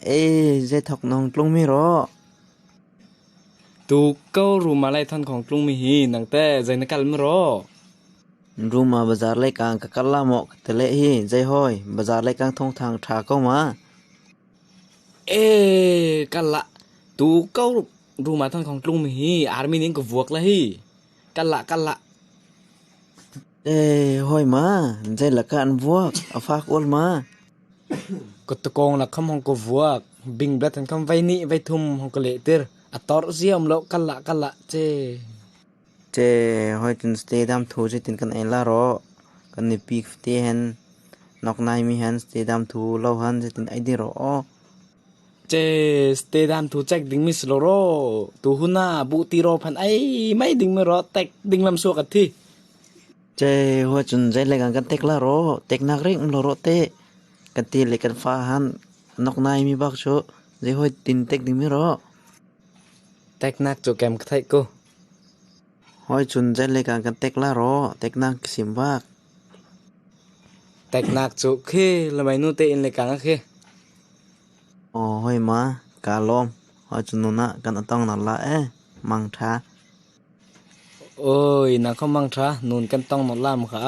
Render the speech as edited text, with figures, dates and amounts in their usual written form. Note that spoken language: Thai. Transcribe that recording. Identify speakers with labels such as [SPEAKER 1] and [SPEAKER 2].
[SPEAKER 1] เอ้ใจถกน้องกรุงไม่รอ
[SPEAKER 2] ตูเก้ารู้มาไล่ท่อนของกรุงมีฮีนังแต่ใจนักการไม่รอ
[SPEAKER 1] รูมาบาซาร์เลยกางกะกัลลาหมอกทะเลฮีใจห้อยบาซาร์เลยกางทงทางทาเข้ามา
[SPEAKER 2] เอ๊กันละตูเก้ารู้มาท่อนของกรุงมีฮีอาร์มีนิ่งก็วกละฮีกันละ
[SPEAKER 1] เอ้ห้อยมาใจละกันวกเอาฟากอวลมา
[SPEAKER 2] ก็ตะโกงละคำของก็วกบิงเบลทันคำไว้นี่ไว้ทุ่มของก็เละเตอร์อัตตอร์เสียมแล้วกันละเจ
[SPEAKER 1] เจห้อยจนสเตดัมทูจะตินกันเอลารอกันในปีกเตหันนอกนายมีหันสเตดัมทูเล่าหันจะตินไอเดียรอ
[SPEAKER 2] เจสเตดามทูแจ็คดิงมิสโลโรตูหุนาบุตีโรพันไอไม่ดิงไม่รอแตกดิงลำสัวกันที่
[SPEAKER 1] เจห้อยจนใจเลยกันกันเต็กลารอเต็กนักเร่งลรอเตกันตีเลยกันฟ้าหันนอกนายมีบักโชใจห้อยตินเต็กดิไม่รอ
[SPEAKER 2] แตกนักโจแกมกไทยกู
[SPEAKER 1] hoi chun zel le kan tek la ro tek nak sim wak
[SPEAKER 2] แตกนักโจเคละไม่นู่เตอินเลยกังเค
[SPEAKER 1] o hoi ma ka lom hoi chun nu na kan atong na la e mang tha
[SPEAKER 2] โอ้ยนักเขามังทรานูนกันต้องนอนล่ามขา